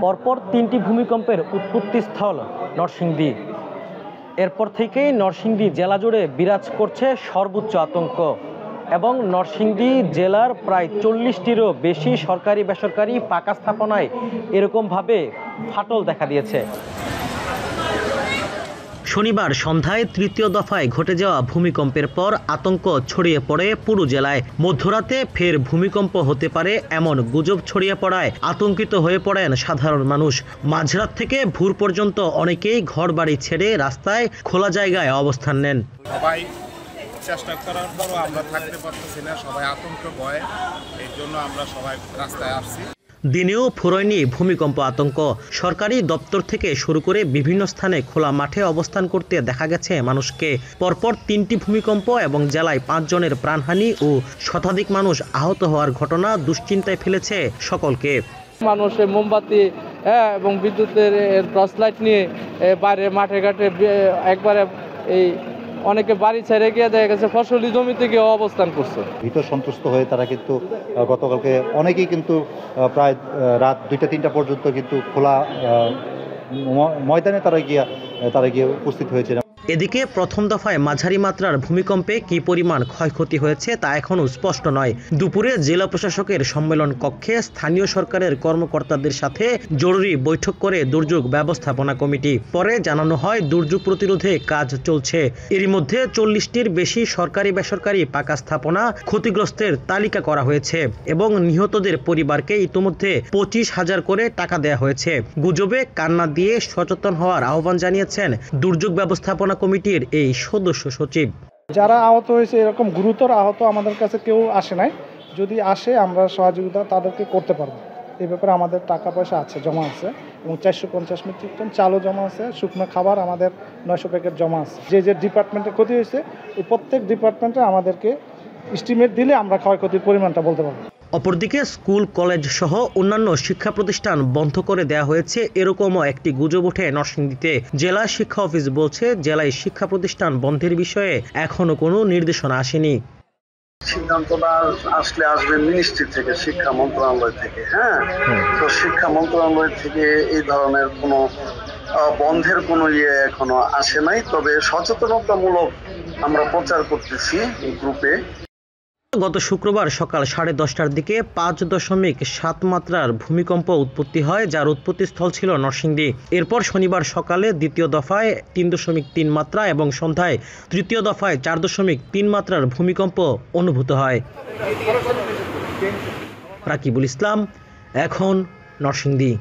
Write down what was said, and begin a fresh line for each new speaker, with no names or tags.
পরপর 3টি ভূমিকম্পের উৎপত্তিস্থল নরসিংদী। এরপর থেকেই নরসিংদী জেলা জুড়ে বিরাজ করছে সর্বোচ্চ আতঙ্ক এবং নরসিংদী জেলার প্রায় 40টিরও বেশি সরকারি বেসরকারি পাকা স্থাপনায় এরকমভাবে ফাটল দেখা দিয়েছে। শনিবার সন্ধ্যায় তৃতীয় দফায় ঘটে যাওয়া ভূমিকম্পের পর আতঙ্ক ছড়িয়ে পড়ে পুরো জেলায়। মধ্যরাতে ফের ভূমিকম্প হতে পারে এমন গুজব ছড়িয়ে পড়ায় আতঙ্কিত হয়ে পড়েন সাধারণ মানুষ। মাঝরাত থেকে ভোর পর্যন্ত অনেকেই ঘরবাড়ি ছেড়ে রাস্তায় খোলা জায়গায় অবস্থান নেন।
সবাই চেষ্টা করার পরও আমরা থাকতে পারতেছি না, সবাই আতঙ্ক ভয়ে, এই জন্য আমরা সবাই রাস্তায় আসছি।
দিনেও ফুরোয়নি ভূমিকম্প আতঙ্ক। সরকারি দপ্তর থেকে শুরু করে বিভিন্ন স্থানে খোলা মাঠে অবস্থান করতে দেখা গেছে মানুষকে। পরপর 3টি ভূমিকম্প এবং জেলায় 5 জনের প্রাণহানি ও শতাধিক মানুষ আহত হওয়ার ঘটনা দুশ্চিন্তায় ফেলেছে সকলকে।
মানুষের মোমবাতি এবং বিদ্যুতের টর্চ লাইট নিয়ে বাইরে মাঠে ঘাটে একবারে এই অনেকে বাড়ি ছেড়ে গিয়ে দেখা গেছে ফসলি জমিতে গিয়ে অবস্থান করছে।
ভীত সন্ত্রস্ত হয়ে তারা কিন্তু গতকালকে অনেকেই কিন্তু প্রায় রাত 2টা-3টা পর্যন্ত কিন্তু খোলা ময়দানে তারা গিয়ে উপস্থিত হয়েছে।
এদিকে প্রথম দফায় মাঝারি মাত্রার ভূমিকম্পে কি পরিমাণ ক্ষয়ক্ষতি হয়েছে তা এখনও স্পষ্ট নয়। দুপুরে জেলা প্রশাসকের সম্মেলন কক্ষে স্থানীয় সরকারের কর্মকর্তাদের সাথে জরুরি বৈঠক করে দুর্যোগ ব্যবস্থাপনা কমিটি। পরে জানানো হয় দুর্যোগ প্রতিরোধে কাজ চলছে। এরই মধ্যে 40টির বেশি সরকারি বেসরকারি পাকা স্থাপনা ক্ষতিগ্রস্তের তালিকা করা হয়েছে এবং নিহতদের পরিবারকে ইতিমধ্যে 25,000 করে টাকা দেওয়া হয়েছে। গুজবে কান্না দিয়ে সচেতন হওয়ার আহ্বান জানিয়েছেন দুর্যোগ ব্যবস্থাপনা কমিটির এই সদস্য সচিব।
যারা আহত হয়েছে এরকম গুরুতর আহত আমাদের কাছে কেউ আসে নাই, যদি আসে আমরা সহযোগিতা তাদেরকে করতে পারবো। এই ব্যাপারে আমাদের টাকা পয়সা আছে, জমা আছে এবং 450 মেট্রিক টন চালও জমা আছে, শুকনো খাবার আমাদের 900 প্যাকেট জমা আছে। যে ডিপার্টমেন্টে ক্ষতি হয়েছে ওই প্রত্যেক ডিপার্টমেন্টে আমাদেরকে এস্টিমেট দিলে আমরা ক্ষয়ক্ষতির পরিমাণটা বলতে পারবো।
অপরদিকে স্কুল কলেজ সহ অন্যান্য শিক্ষা প্রতিষ্ঠান বন্ধ করে দেওয়া হয়েছে এরকমও একটি গুজব ওঠে নরসিংদীতে। জেলা শিক্ষা অফিস বলছে জেলায় শিক্ষা প্রতিষ্ঠান বন্ধের বিষয়ে এখনো কোনো নির্দেশনা আসেনি।
সিদ্ধান্তটা আসবে মিনিস্ট্রি থেকে, শিক্ষা মন্ত্রণালয় থেকে। তো শিক্ষা মন্ত্রণালয় থেকে এই ধরনের কোনো বন্ধের কোনো এখনো আসে নাই, তবে সচেতনতামূলক আমরা প্রচার করতেছি গ্রুপে।
গত শুক্রবার সকাল 10:30টার দিকে 5.7 মাত্রার ভূমিকম্প উৎপত্তি হয়, যার উৎপত্তিস্থল ছিল নরসিংদী। এরপর শনিবার সকালে দ্বিতীয় দফায় 3.3 মাত্রা এবং সন্ধ্যায় তৃতীয় দফায় 4.3 মাত্রার ভূমিকম্প অনুভূত হয়। রাকিবুল ইসলাম, এখন নরসিংদী।